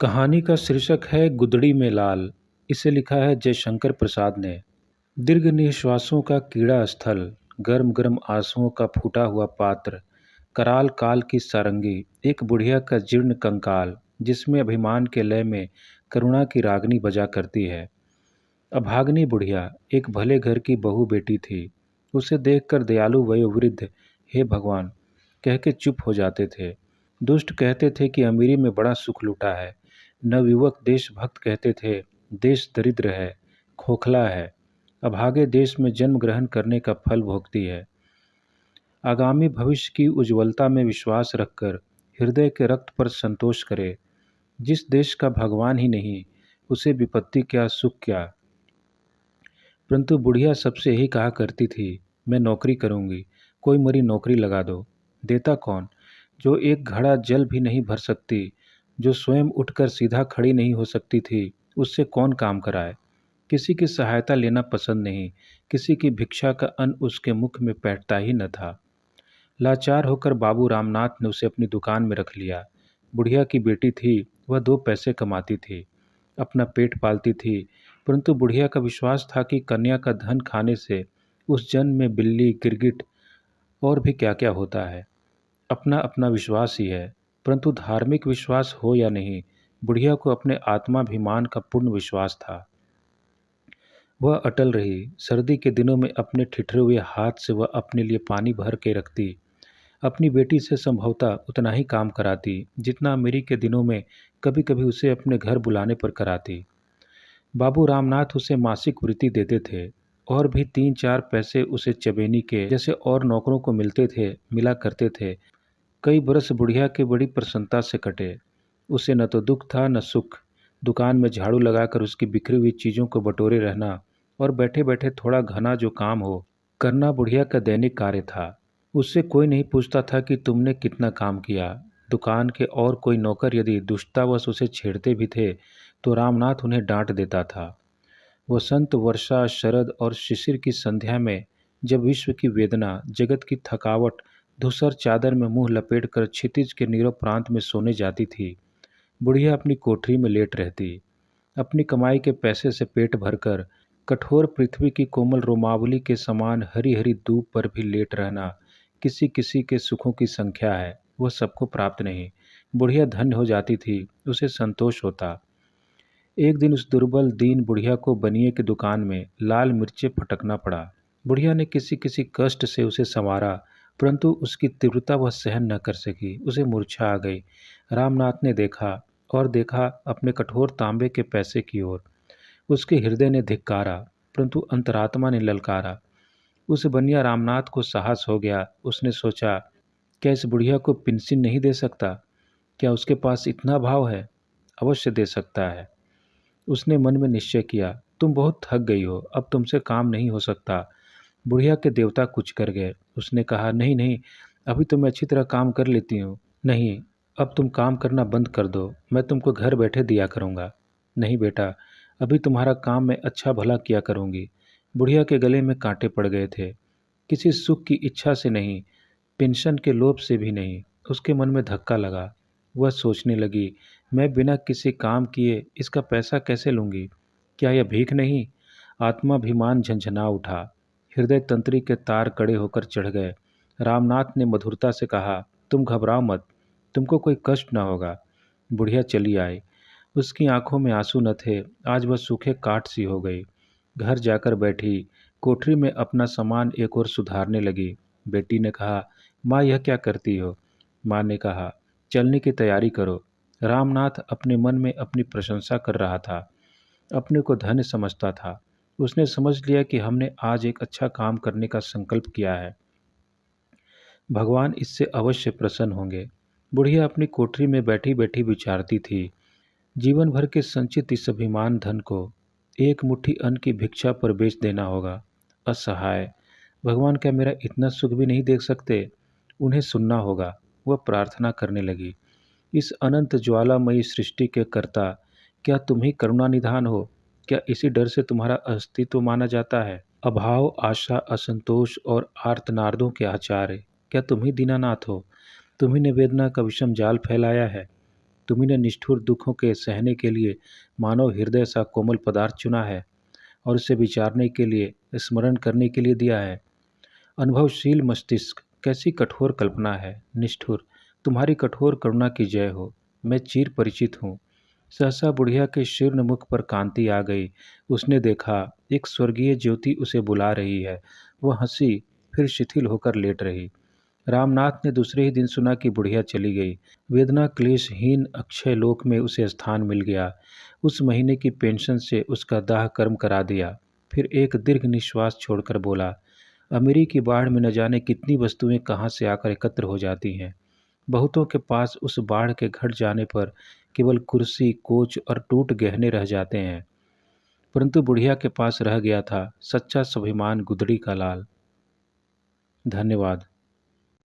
कहानी का शीर्षक है गुदड़ी में लाल। इसे लिखा है जयशंकर प्रसाद ने। दीर्घ निश्वासों का कीड़ा स्थल, गर्म गर्म आंसुओं का फूटा हुआ पात्र, कराल काल की सारंगी, एक बुढ़िया का जीर्ण कंकाल जिसमें अभिमान के लय में करुणा की रागनी बजा करती है। अभागनी बुढ़िया एक भले घर की बहू बेटी थी। उसे देखकर दयालु वयोवृद्ध हे भगवान कह के चुप हो जाते थे। दुष्ट कहते थे कि अमीरी में बड़ा सुख लुटा है। नवयुवक देशभक्त कहते थे देश दरिद्र है, खोखला है, अभागे देश में जन्म ग्रहण करने का फल भोगती है। आगामी भविष्य की उज्ज्वलता में विश्वास रखकर हृदय के रक्त पर संतोष करे। जिस देश का भगवान ही नहीं, उसे विपत्ति क्या सुख क्या। परंतु बुढ़िया सबसे यही कहा करती थी, मैं नौकरी करूंगी, कोई मरी नौकरी लगा दो। देता कौन? जो एक घड़ा जल भी नहीं भर सकती, जो स्वयं उठकर सीधा खड़ी नहीं हो सकती थी, उससे कौन काम कराए। किसी की सहायता लेना पसंद नहीं, किसी की भिक्षा का अन्न उसके मुख में बैठता ही न था। लाचार होकर बाबू रामनाथ ने उसे अपनी दुकान में रख लिया। बुढ़िया की बेटी थी, वह दो पैसे कमाती थी, अपना पेट पालती थी। परंतु बुढ़िया का विश्वास था कि कन्या का धन खाने से उस जन्म में बिल्ली, गिरगिट और भी क्या क्या होता है। अपना अपना विश्वास ही है। परंतु धार्मिक विश्वास हो या नहीं, बुढ़िया को अपने आत्माभिमान का पूर्ण विश्वास था। वह अटल रही। सर्दी के दिनों में अपने ठिठुरे हुए हाथ से वह अपने लिए पानी भर के रखती। अपनी बेटी से संभवतः उतना ही काम कराती जितना अमीरी के दिनों में कभी कभी उसे अपने घर बुलाने पर कराती। बाबू रामनाथ उसे मासिक वृत्ति देते थे और भी 3-4 पैसे उसे चबेनी के जैसे और नौकरों को मिला करते थे। कई बरस बुढ़िया के बड़ी प्रसन्नता से कटे। उसे न तो दुख था न सुख। दुकान में झाड़ू लगाकर उसकी बिखरी हुई चीज़ों को बटोरे रहना और बैठे बैठे थोड़ा घना जो काम हो करना बुढ़िया का दैनिक कार्य था। उससे कोई नहीं पूछता था कि तुमने कितना काम किया। दुकान के और कोई नौकर यदि दुष्टतावश उसे छेड़ते भी थे तो रामनाथ उन्हें डांट देता था। वसंत, वर्षा, शरद और शिशिर की संध्या में जब विश्व की वेदना, जगत की थकावट धूसर चादर में मुंह लपेटकर क्षितिज के नीरव प्रांत में सोने जाती थी, बुढ़िया अपनी कोठरी में लेट रहती। अपनी कमाई के पैसे से पेट भरकर कठोर पृथ्वी की कोमल रोमावली के समान हरी हरी धूप पर भी लेट रहना किसी किसी के सुखों की संख्या है, वह सबको प्राप्त नहीं। बुढ़िया धन्य हो जाती थी, उसे संतोष होता। एक दिन उस दुर्बल दीन बुढ़िया को बनिए की दुकान में लाल मिर्चे फटकना पड़ा। बुढ़िया ने किसी किसी कष्ट से उसे संवारा, परंतु उसकी तीव्रता वह सहन न कर सकी, उसे मूर्छा आ गई। रामनाथ ने देखा और देखा अपने कठोर तांबे के पैसे की ओर। उसके हृदय ने धिक्कारा, परंतु अंतरात्मा ने ललकारा। उस बनिया रामनाथ को साहस हो गया। उसने सोचा, क्या इस बुढ़िया को पेंशन नहीं दे सकता? क्या उसके पास इतना भाव है? अवश्य दे सकता है। उसने मन में निश्चय किया, तुम बहुत थक गई हो, अब तुमसे काम नहीं हो सकता। बुढ़िया के देवता कुछ कर गए। उसने कहा, नहीं नहीं, अभी तो मैं अच्छी तरह काम कर लेती हूँ। नहीं, अब तुम काम करना बंद कर दो, मैं तुमको घर बैठे दिया करूँगा। नहीं बेटा, अभी तुम्हारा काम मैं अच्छा भला किया करूँगी। बुढ़िया के गले में कांटे पड़ गए थे। किसी सुख की इच्छा से नहीं, पेंशन के लोभ से भी नहीं। उसके मन में धक्का लगा। वह सोचने लगी, मैं बिना किसी काम किए इसका पैसा कैसे लूँगी? क्या यह भीख नहीं? आत्माभिमान झंझना उठा। हृदय तंत्री के तार कड़े होकर चढ़ गए। रामनाथ ने मधुरता से कहा, तुम घबराओ मत, तुमको कोई कष्ट न होगा। बुढ़िया चली आई। उसकी आंखों में आंसू न थे, आज वह सूखे काठ सी हो गई। घर जाकर बैठी, कोठरी में अपना सामान एक और सुधारने लगी। बेटी ने कहा, माँ यह क्या करती हो? माँ ने कहा, चलने की तैयारी करो। रामनाथ अपने मन में अपनी प्रशंसा कर रहा था, अपने को धन्य समझता था। उसने समझ लिया कि हमने आज एक अच्छा काम करने का संकल्प किया है, भगवान इससे अवश्य प्रसन्न होंगे। बुढ़िया अपनी कोठरी में बैठी बैठी विचारती थी, जीवन भर के संचित इस अभिमान धन को एक मुट्ठी अन्न की भिक्षा पर बेच देना होगा। असहाय, भगवान क्या मेरा इतना सुख भी नहीं देख सकते? उन्हें सुनना होगा। वह प्रार्थना करने लगी, इस अनंत ज्वालामयी सृष्टि के कर्ता, क्या तुम ही करुणा निधान हो? क्या इसी डर से तुम्हारा अस्तित्व माना जाता है? अभाव, आशा, असंतोष और आर्तनादों के आचार्य, क्या तुम ही दीनानाथ हो? तुम ही ने वेदना का विषम जाल फैलाया है। तुम्ही ने निष्ठुर दुखों के सहने के लिए मानव हृदय सा कोमल पदार्थ चुना है और उसे विचारने के लिए, स्मरण करने के लिए दिया है। अनुभवशील मस्तिष्क, कैसी कठोर कल्पना है! निष्ठुर, तुम्हारी कठोर करुणा की जय हो। मैं चिर परिचित हूँ। सहसा बुढ़िया के शीर्ण मुख पर कांति आ गई। उसने देखा, एक स्वर्गीय ज्योति उसे बुला रही है। वह हंसी, फिर शिथिल होकर लेट रही। रामनाथ ने दूसरे ही दिन सुना कि बुढ़िया चली गई। वेदना क्लेशहीन अक्षय लोक में उसे स्थान मिल गया। उस महीने की पेंशन से उसका दाह कर्म करा दिया। फिर एक दीर्घ निश्वास छोड़कर बोला, अमीरी की बाढ़ में न जाने कितनी वस्तुएं कहाँ से आकर एकत्र हो जाती हैं। बहुतों के पास उस बाढ़ के घट जाने पर केवल कुर्सी, कोच और टूट गहने रह जाते हैं, परंतु बुढ़िया के पास रह गया था सच्चा स्वाभिमान, गुदड़ी का लाल। धन्यवाद।